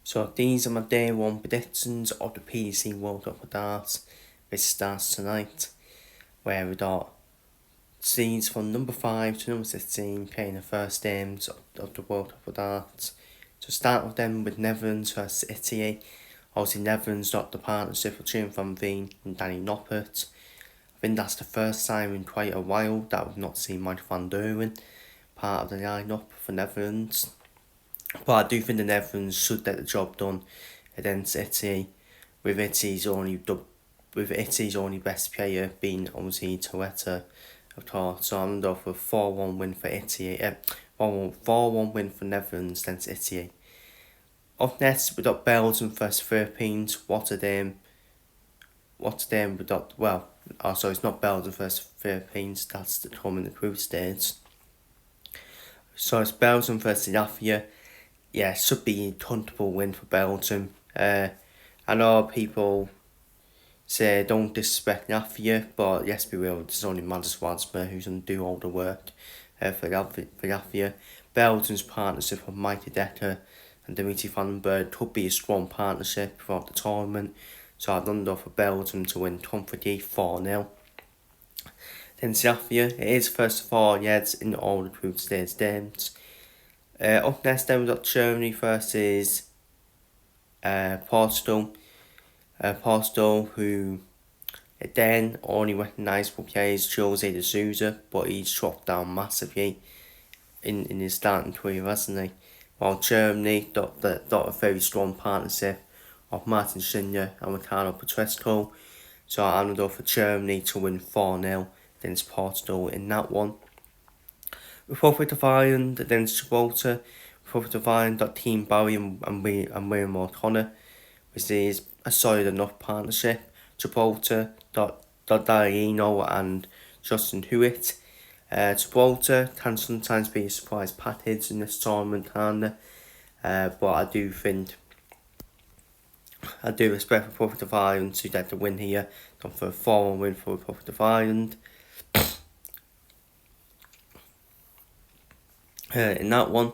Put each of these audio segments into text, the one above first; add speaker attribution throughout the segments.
Speaker 1: So these are my day one predictions of the PDC World Cup of Darts, which starts tonight, where we got seeds from number 5 to number 16 playing the first games of the World Cup of Darts. So start with them with Netherlands versus Italy. Obviously Netherlands got the partnership between Van Veen and Danny Noppert. I think that's the first time in quite a while that we've not seen Mike van Duren part of the lineup for Netherlands. But I do think the Netherlands should get the job done against Italy, with Italy's only best player being obviously Toetta, of course. So I'm going for a 4-1 win for Italy. 4-1 win for Netherlands against Italy. Up next, we got Belgium versus Philippines. Rotterdam. We got, it's not Belgium versus Philippines. That's the coming the group stage. So it's Belgium versus Latvia. Yeah, should be a comfortable win for Belgium. I know people say don't disrespect Latvia, but yes, we will. There's only Madis Wadsma who's going to do all the work for Latvia. Belgium's partnership with Mikey Decker and Dimitri Vandenberg could be a strong partnership throughout the tournament. So I'd under for Belgium to win comfortably 4-0. Then Latvia, it is first of all, it's in all the group stage games. Up next, then we've got Germany versus Portugal. Portugal, who then only recognisable players Jose de Souza, but he's dropped down massively in his starting career, hasn't he? While Germany got a very strong partnership of Martin Schindler and Ricardo Petrescu. So I'm going to go for Germany to win 4-0 against Portugal in that one. Republic of Ireland against Gibraltar. Republic of Ireland got Team Barry and William O'Connor, which is a solid enough partnership. Gibraltar got Darino and Justin Hewitt. Gibraltar can sometimes be a surprise package in this tournament, but I do expect Republic of Ireland to get the win here. Gone for a 4-1 win for Republic of Ireland. In that one,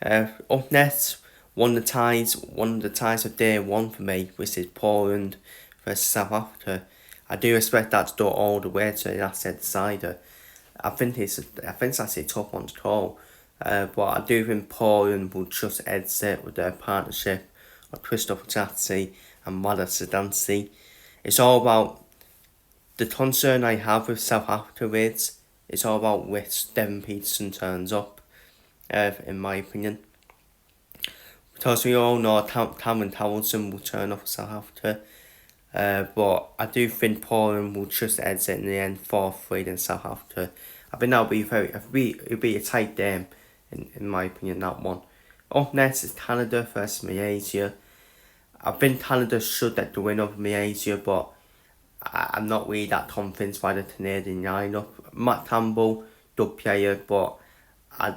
Speaker 1: up next, one of the ties of day one for me, which is Poland versus South Africa. I do expect that to go all the way to the last decider. I think it's actually a tough one to call, but I do think Poland will just exit with their partnership of Christopher Chatsi and Mada Sedansi. It's all about the concern I have with South Africa is it's all about which Devon Peterson turns up, in my opinion. Because we all know Cameron Townsend will turn up for South Africa, but I do think Poland will just exit in the end 4-3 against South Africa. I think that'll it'll be a tight game, in my opinion, that one. Up next is Canada versus Malaysia. I think Canada should get the win over Malaysia, but I'm not really that convinced by the Canadian lineup. Matt Campbell, good player, but I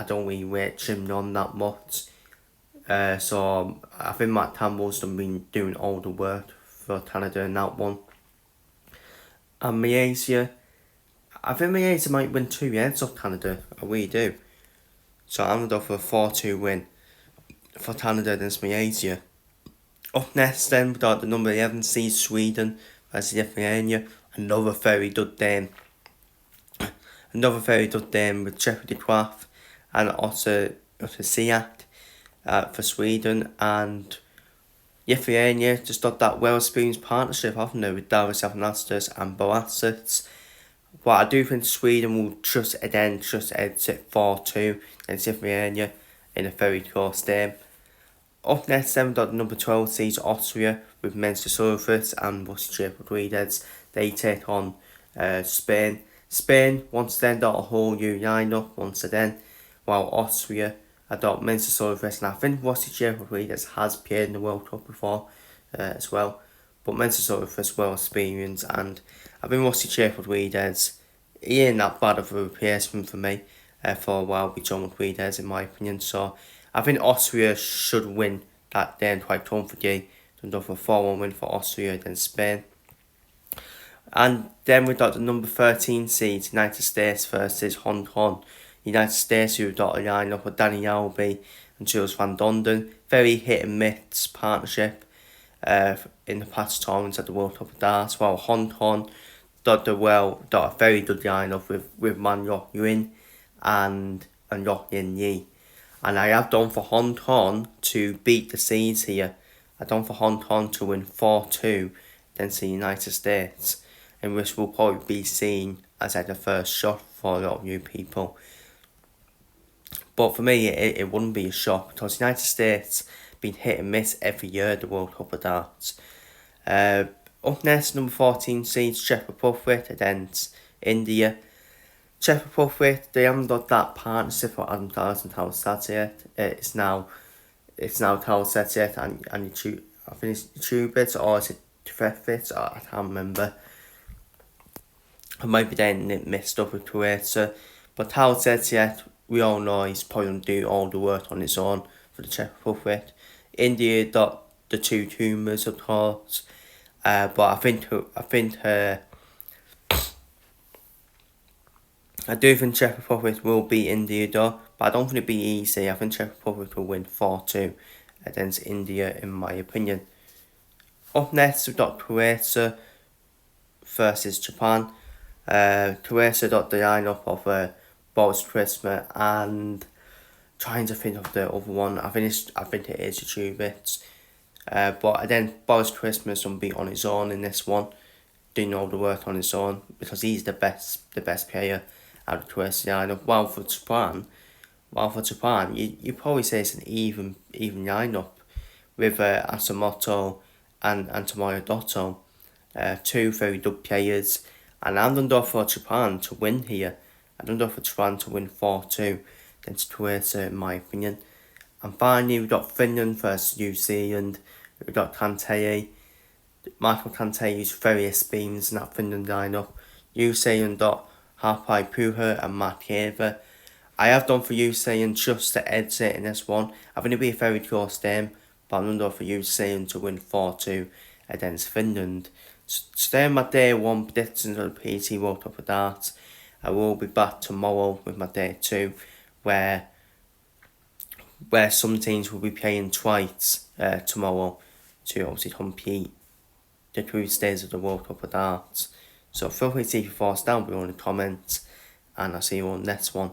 Speaker 1: don't really rate him on that much. So I think Matt Campbell's been doing all the work for Canada in that one. And Malaysia, I think Malaysia might win 2 heads off Canada. I really do. So I'm going to go for a 4-2 win for Canada against Malaysia. Up next then, we got the number 11 seed Sweden versus Lithuania. Another very good game. With Jeffrey de Graaf and Otto Siak for Sweden. And Lithuania just got that well-experienced partnership, haven't they, with Davis Avanastas and Boasits. But I do think Sweden will just exit 4-2 against Lithuania in a very close game. Up next, then we got number 12 seeds Austria with Mensa Sulfus and Rusty Rodriguez. They take on Spain. Spain once again got a whole new lineup once again, while Austria got Mensa Sulfus, and I think Rusty Rodriguez has played in the World Cup before as well. But Mensa Sulfus well experienced, and I think Rusty Rodriguez, he ain't that bad of a replacement for me for a while with John Rodriguez, in my opinion. So I think Austria should win that game quite comfortably. Done for a 4-1 win for Austria against Spain. And then we got the number 13 seeds, United States versus Hong Kong. United States, who got a lineup with Danny Alby and Jules van Dondon. Very hit and miss partnership in the past tournaments at the World Cup of Darts, while Hon Hon got a very good lineup with Man Yok Yuen and Yok Yin Yi. And I have done for Hon Hon to beat the seeds here. I done for Hon Hon to win 4-2 against the United States, and which will probably be seen as like the first shot for a lot of new people. But for me, it wouldn't be a shock because the United States been hit and miss every year at the World Cup of Darts. Up next, number 14 seeds Czech Republic against India. Czech Republic, they haven't got that partnership for Adam Dallas and Tal Sat yet. It's now Tal Sat yet and I think it's Tubit or is it Treffit? I can't remember. I might be getting it mixed up with Croatia. But Tal Sat yet, we all know he's probably going to do all the work on his own for the Czech Republic. India got the two tumours, of course. But I do think Czech Republic will beat India though, but I don't think it'll be easy. I think Czech Republic will win 4-2 against India in my opinion. Up next we've got Croatia versus Japan. Croatia got the lineup of Boris Christmas and trying to think of the other one. I think it is the Tubits. But then Boris Christmas will be on his own in this one, doing all the work on his own because he's the best player out of the Croatia lineup. While for Japan, you probably say it's an even lineup with Asamoto and Tomoyo Dotto, two very good players. And I'm done for Japan to win here. I'm done for Japan to win 4-2 against Croatia in my opinion. And finally, we've got Finland versus New Zealand. We've got Kante. Michael Kante is very experienced in that Finland lineup. New Zealand got Harpai Puha and Matt Haver. I have done for New Zealand just to exit in this one. I think it'll be a very close game, but I'm done for New Zealand to win 4-2 against Finland. Stay on my day one predictions of the PDC World Cup of Darts. I will be back tomorrow with my day two, where some teams will be playing twice tomorrow to obviously compete the group stages of the World Cup of Darts. So feel free to leave your thoughts down below in the comments, and I'll see you on the next one.